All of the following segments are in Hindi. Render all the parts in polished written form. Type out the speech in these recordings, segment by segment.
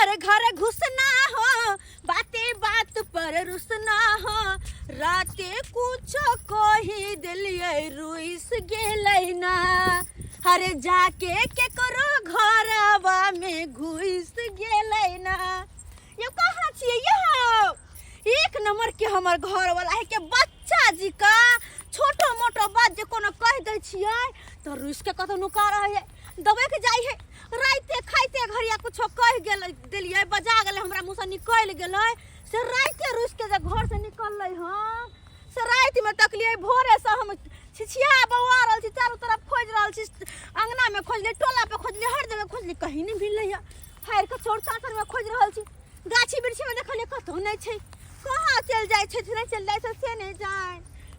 घर घर घुसना हो, बातें बात पर रुसना हो, राते कुछ कही दिलिए रुइस गेलै ना, हरे जाके के करो घरवा में घुस गेलै ना। ये कहाँ छियै यौ? एक नंबर के हमर घर वाला है के बच्चा जी का छोटो मोटो बात जे कोनो कह दै छियै तो रुइस के कतो नुका रहे है, दबे के जाई है। राते खाइते घरिया कुछो कह गेल देलिए, बजा गेले, हमरा मुंह से निकल गेलै से राते रुइस के जे घर से निकललै हां से रात में तकलिए। भोरे से हम छिछिया बौआ रहल छी, चारों तरफ खोज रहल छी, अंगना में खोजली, टोला पे खोजली, हर जगह खोजली, कहीं नहीं मिललै है। हार के चोर चातर में खोज रहल छी, गाछी बिरछी में देखलिए कतो नहीं छै। कहाँ चल जाए छे, नहीं चल जाए से नहीं जाए,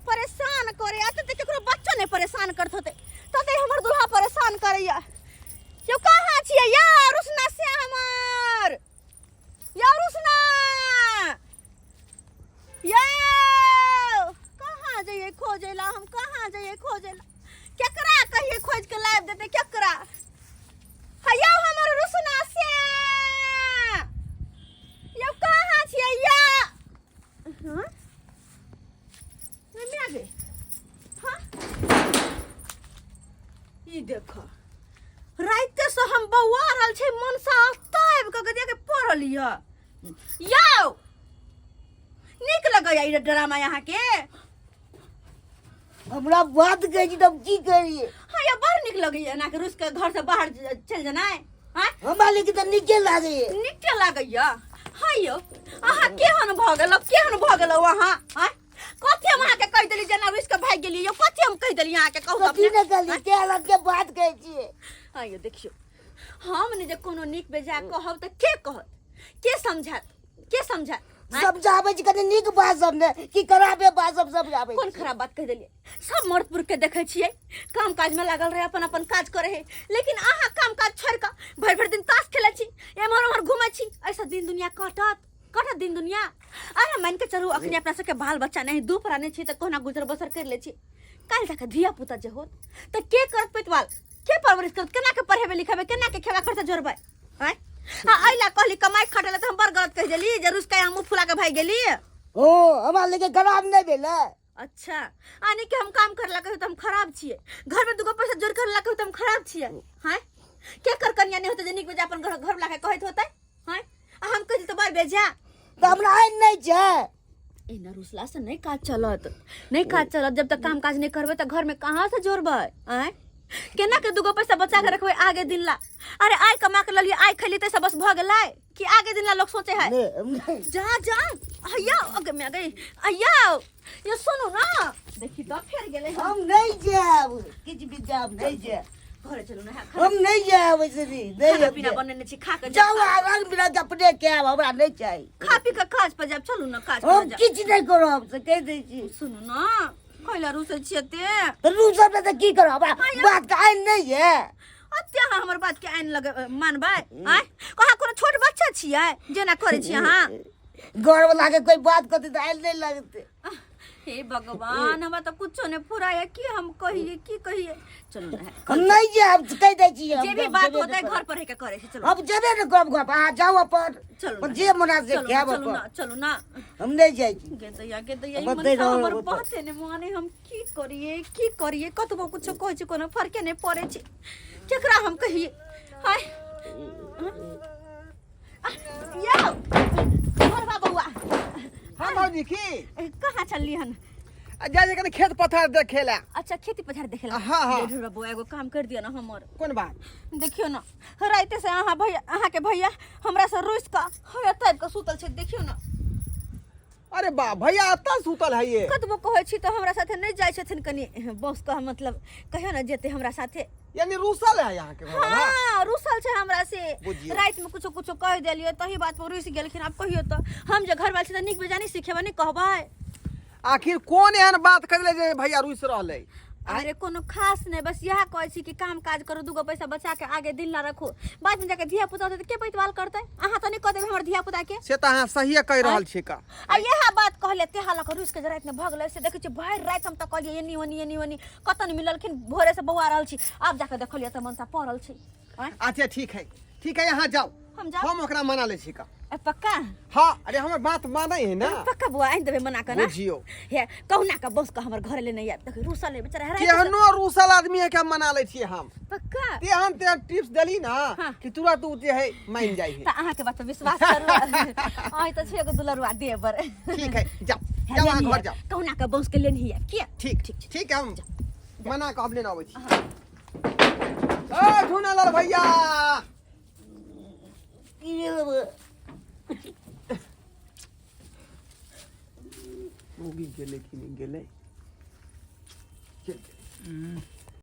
परेशान करे। आते तो केकरो बच्चा नहीं परेशान करत होते, तते हमर दुल्हा परेशान करैया। यो कहाँ छियै या रुसना से हमर या रुसना या कहाँ जाइए खोजेला, हम कहाँ जाइए खोजेला, केकरा कहिए खोज के लाइव देते केकरा। हया हमर रुसना से यो कहाँ छियै या? हाँ मैं आ गई। हाँ ई देखो राइते से हम बौआ रहल छै, मन से आस्ताब क के देखे पढ़लिया। यो निक लगैया ई ड्रामा यहाँ के, हमरा बात कह छी तब की करिए। हाँ ये बड़ निक लगैया ना के रुस के घर से बाहर चल जाना है। हां हमरा लेके त निके लागैए, निके लागैया। हाँ यो अहाँ केहन भ गेल, केहन भ गेल वहाँ? हां कथि हम अहाँ के कह देली जना रुस के भाग गेली, यो कथि हम कह देली अहाँ के कहू कथि न कहली, के अलग के बात कह छी। हाँ यो देखियो हम ने जे कोनो निक बेजा कहब त के कहत, के समझत, के समझत? समझाबै छी कने नीक बात सब ने की खराबे बात सब समझाबै। कौन खराब बात कह देलिए? सब मर्दपुर के देखे छियै काम काज में लागल रहे, अपन अपन काज करे है, लेकिन अहाँ काम काज छोड़ के भर भर दिन ताश खेले छी, एमहर ओमहर घूमे छी, ऐसा दिन दुनिया कटत दिन दुनिया। अरे मान के चलू अखनी अपना सबके बाल बच्चा नहीं, दू प्राणी छी त कोना गुजर बसर कर ले छी। काल जाके धिया पुता जे होत त के करत पेटवाल, के परवरिश करत, केना के पढ़ेबे लिखेबे, केना के खेबा खर्चा जोड़बे? हैं हां आइला कहली कमाई खटले त हम बड़ गलत कह देली, जरूर के मुंह फुला के भाग गेली। ओ हमरा लेके खराब नहीं भेले। अच्छा आने के हम काम करला कहू त हम खराब छियै, घर में दुगो पैसा जोड़ करला कहू त हम खराब छियै? हैं के कर कन्या नहीं होते जे निक बेजा अपन घर ला के कहत होते? हैं हम कहि त बार बेजा त हमरा आइन नहीं छै। ए न रुसला से नहीं काज चलत, नहीं काज चलत। जब तक काम काज नहीं करबे त घर में कहां से जोड़बे? हैं केना के दुगो पैसा बचा के रखबे आगे दिन ला? अरे आय कमा के ललिए, आय खैली त बस भ गेलै कि आगे दिन ला लोग सोचे है? जा जा अय्या अगे में गई अय्या ये सुनो ना, देखी तो फेर गेले हम नहीं जाब, किछ भी जाब नहीं जाब, घरे चलू ना। हम नहीं जाब ऐसे नहीं खाना पीना बनने छी, खा के जाओ रंग बिरंग अपने के आब, हमरा नहीं चाहिए। खा पी के काज पर जाब, चलू ना काज हम पर जाब। किछ नहीं करब से कह दै छी। सुनो ना खैला रुसे छिए ते रूसब त की करब, बात का आइन नहीं है। अत्या हमर बात के आइन लगे मानबै? आय कहाँ कोनो छोट बच्चा छियै जेना करे छी अहाँ? घर वाला के कोई बात करते त आइन नहीं लगते। हे भगवान हमरा त कुछो ने फुराया, की हम कहिए की कहिए। चलू ना हम नहीं जाब, कह दै छी। जे भी बात होता है घर पर रह के करे छी। चलो अब जबे न करब घर पर, आ जाओ अपन, चलो जे मना से खाब चलू ना, अपन, चलू ना। हम नहीं जाई छी। के दैया ई अब मन दे सा रहो, हमर अब बाते ने माने, हम की करिए कतबो कुछो कहै छी कोनो फरके नहीं पड़े छी, केकरा हम कहिए? हाय यो और बाबूआ हाँ बाबूजी की कहाँ चलली हन? जा जे कने खेत पथार देखेला। अच्छा खेती पछाड़ देखेला। हाँ, हाँ। ढेर बाबू एगो काम कर दिया ना हमर। कौन बात? देखियो ना राइते से अहाँ भैया, अहाँ के भैया हमरा से रोइस का होय टाइप का सुतल छै, देखियो ना। अरे बा भैया अत्ता सुतल है ये। कतबो कहै छी त हमरा साथे नहीं जाय छथिन, कनी बॉस का मतलब कहियो ना जेते हमरा साथे। यानी रूसल है यहाँ के घर वाला? हाँ रुसल छै हमरा से, बुझिए। रात में कुछो कह देलिए तही बात पर रुस गेलखिन। अब कहियो त हम जे घर वाले छी त निक बेजानी सिखेबे नहीं कहबै? आखिर कौन एहन बात कर ले जे भैया रूस रहले? अरे कोनो खास नहीं, बस यह कहे छी कि काम काज करो, दूगो पैसा बचा के आगे दिन ला रखो, बाद में जाके धिया पुता होते तो के पैतवाल करते? अहाँ तो नहीं कह देबे हमर धिया पुता के। से त अहाँ सही कह रहल छी का। आ यह बात कहले तेहा लक रुस के रात में भगले से देखे छी भर रात हम त कहलिए एनी ओनी कतन मिललखिन, भोरे से बौआ रहल छी, अब जाके देखलिए त मनसा पड़ल छी। अच्छा ठीक है यहाँ जाओ, हम जा हम ओकरा मना ले छी का पक्का हाँ अरे हमर बात मानै है ना पक्का बुआ आइन देबे मना कर ना बुझियो हे कहूना का बस का हमर घर ले नहीं आब तक रूसल ले बेचारा हराई केहनो रूसल आदमी है क्या मना ले छी हम पक्का तेहन ते टिप्स देली ना हाँ। कि तुरंत उ जे है मान जाई है त अहाँ के बात पे विश्वास करू आइ त छे एगो दुलरुआ दे पर ठीक है जाओ जाओ वहाँ घर जाओ कहूना का बस के लेनी है किया ठीक है हम मना के अब लेना आबै छी ए झुनालाल भैया की भेल बे? मुगी गेले कि नहीं गेले चल